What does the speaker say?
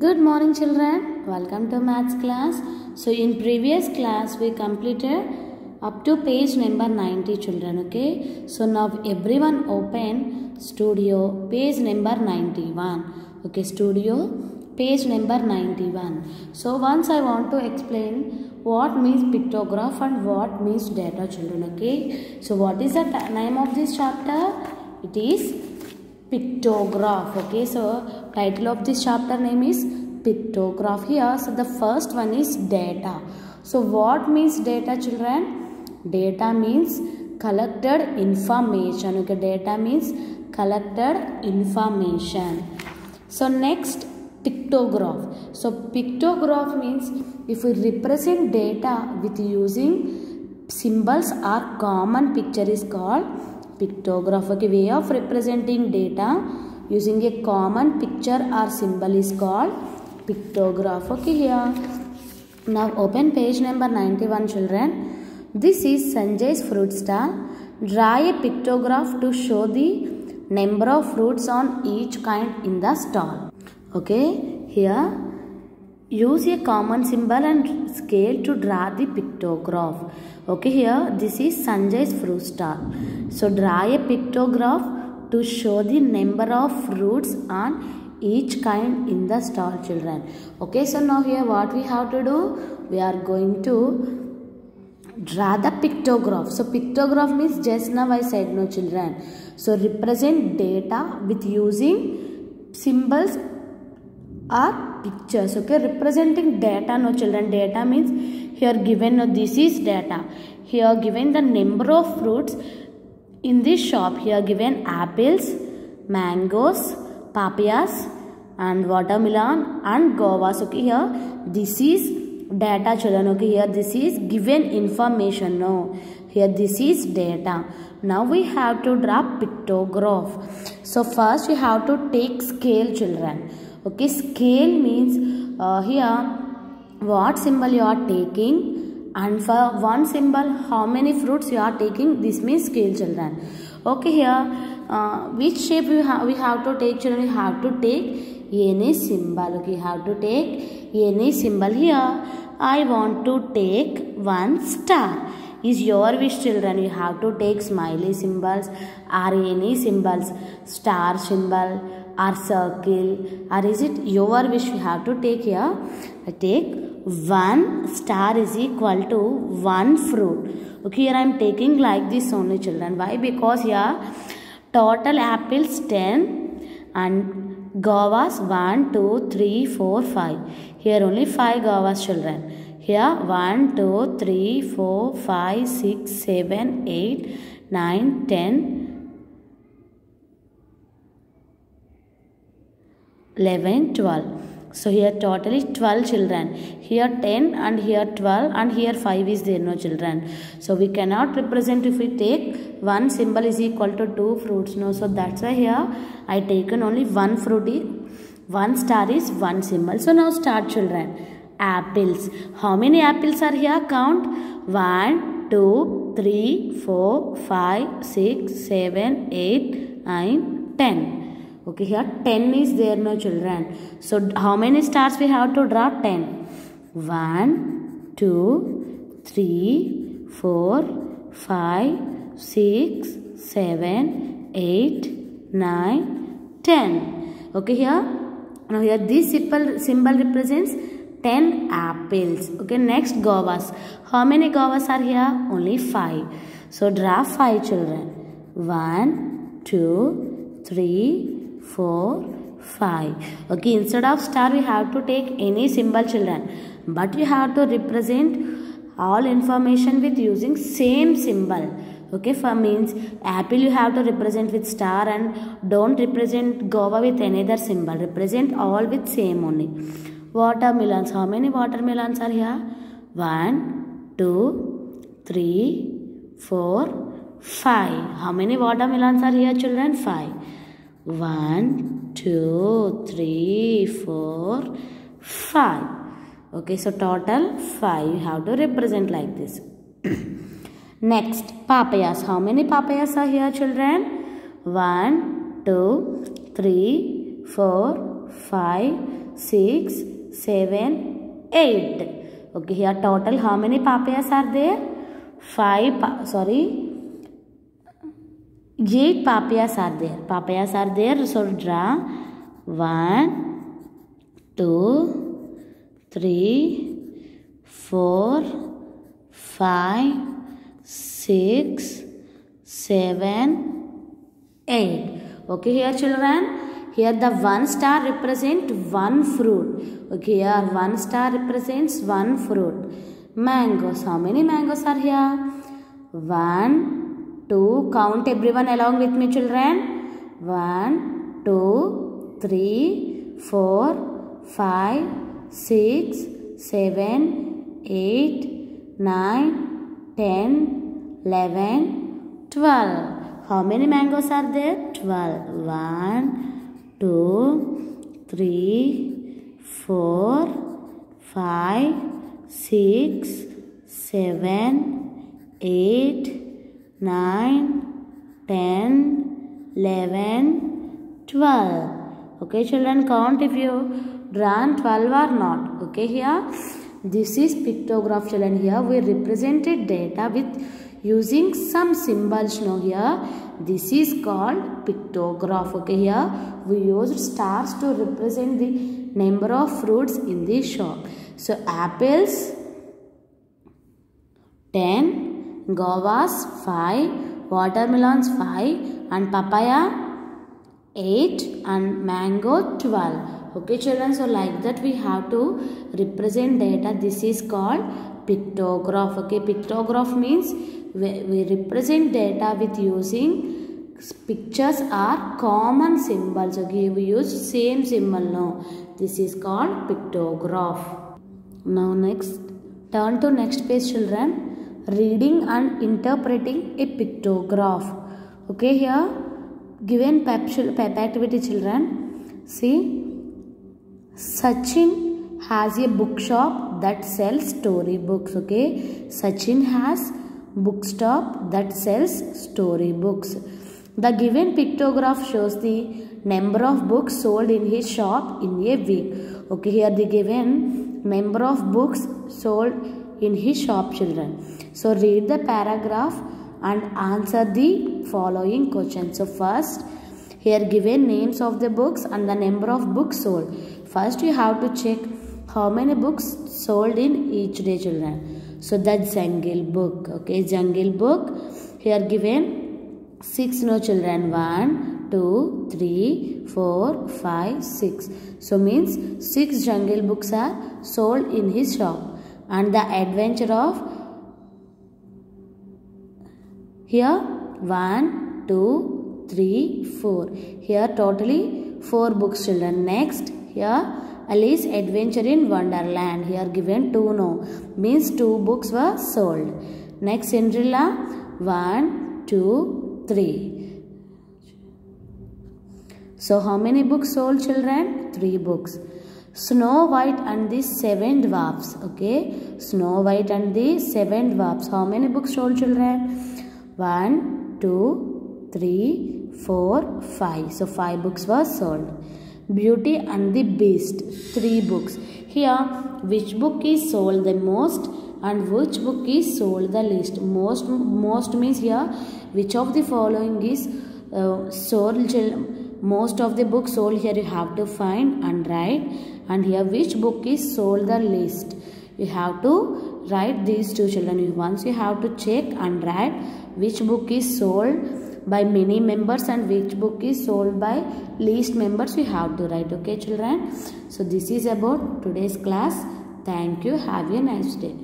Good morning children, welcome to maths class. So in previous class we completed up to page number 90 children, okay. So now everyone open studio page number 91, okay, studio page number 91. So once I want to explain what means pictograph and what means data children, okay. So what is the name of this chapter? It is pictograph, okay. So title of this chapter name is pictograph. Here so the first one is data. So what means data children? Data means collected information, okay. Data means collected information. So next, pictograph. So pictograph means if we represent data with using symbols or common picture is called pictograph, okay. Way of representing data using a common picture or symbol is called pictograph, okay. Here now open page number 91 children. This is Sanjay's fruit stall. Draw a pictograph to show the number of fruits on each kind in the stall, okay. Here use a common symbol and scale to draw the pictograph, okay. Here this is Sanjay's fruit stall. So draw a pictograph to show the number of fruits on each kind in the stall children, okay. So now here what we have to do? We are going to draw the pictograph. So pictograph means just now I said no children. So represent data with using symbols or pictures, okay. Representing data no children. Data means here given no, this is data. Here given the number of fruits in this shop. Here given apples, mangoes, papayas and watermelon and guavas, okay. Here this is data children, okay. Here this is given information, no. Here this is data. Now we have to draw pictograph. So first we have to take scale children, okay. Scale means here what symbol you are taking, and for one symbol how many fruits you are taking, this means scale children, okay. Here which shape we have to take children? We have to take any symbol, okay. You have to take any symbol. Here I want to take one star. Is your wish children. You have to take smiley symbols or any symbols, star symbol or circle, or is it your wish? You have to take here. I take one star is equal to one fruit, okay. Here I am taking like this only children. Why? Because here total apples 10 and guavas 1, 2, 3, 4, 5. Here only 5 guavas children. Here 1, 2, 3, 4, 5, 6, 7, 8, 9, 10, 11, 12. So here total is 12 children. Here 10 and here 12 and here 5 is there, no children. So we cannot represent if we take one symbol is equal to 2 fruits, no. So that's why here I taken only one fruit, one star is one symbol. So now start children. Apples. How many apples are here? Count. 1, 2, 3, 4, 5, 6, 7, 8, 9, 10. Okay, here 10 is there, no children. So how many stars we have to draw? 10. 1, 2, 3, 4, 5, 6, 7, 8, 9, 10. Okay, here. Now here this symbol represents 10 apples. Okay, next guavas. How many guavas are here? Only 5. So draw 5 children. 1, 2, 3, 4, 5. Okay, instead of star we have to take any symbol children. But you have to represent all information with using same symbol. Okay, for means apple you have to represent with star and don't represent guava with another symbol. Represent all with same only. Watermelons. How many watermelons are here? 1, 2, 3, 4, 5. How many watermelons are here children? 5. 1, 2, 3, 4, 5. Okay, so total 5. You have to represent like this. Next, papayas. How many papayas are here children? 1, 2, 3, 4, 5, 6, 7, 8. Okay, here total how many papayas are there? 8 papayas are there. Papayas are there. So draw 1, 2, 3, 4, 5, 6, 7, 8. Okay, here children, here the 1 star represent 1 fruit. Okay, here 1 star represents 1 fruit. Mangoes, how many mangoes are here? 1, 2, count everyone along with me children. 1, 2, 3, 4, 5, 6, 7, 8, 9, 10, 11, 12. How many mangoes are there? 12. 1, 2, 3, 4, 5, 6, 7, 8, 9, 10, 11, 12. Okay children, count if you drawn 12 or not. Okay, here this is pictograph children. Here we represented data with using some symbols. Now here this is called pictograph. Okay, here we used stars to represent the number of fruits in the shop. So apples 10, guavas 5, watermelons 5, and papaya 8, and mango 12. Okay children, so like that we have to represent data. This is called pictograph. Okay, pictograph means we represent data with using pictures or common symbols. Okay, we use same symbol now. This is called pictograph. Now next, turn to next page children. Reading and interpreting a pictograph. Okay, here given pep activity children. See, Sachin has a bookshop that sells story books. Okay, Sachin has bookshop that sells story books. The given pictograph shows the number of books sold in his shop in a week. Okay, here the given number of books sold in his shop children. So read the paragraph and answer the following questions. So first, here given names of the books and the number of books sold. First you have to check how many books sold in each day children. So the Jungle Book. Okay, Jungle Book. Here given 6 no children. 1, 2, 3, 4, 5, 6. So means 6 Jungle Books are sold in his shop. And the Adventure of here 1, 2, 3, 4. Here totally 4 books children. Next here Alice Adventure in Wonderland. Here given 2 no. Means 2 books were sold. Next Cinderella 1, 2, 3. So how many books sold children? 3 books. Snow White and the 7 Dwarfs. Okay, Snow White and the 7 Dwarfs. How many books sold children? 1, 2, 3, 4, 5. So 5 books were sold. Beauty and the Beast. 3 books. Here which book is sold the most and which book is sold the least? Most means here which of the following is sold. Most of the books sold, here you have to find and write. And here which book is sold the least? You have to write these 2 children. Once you have to check and write which book is sold by many members and which book is sold by least members, you have to write. Okay children. So this is about today's class. Thank you. Have a nice day.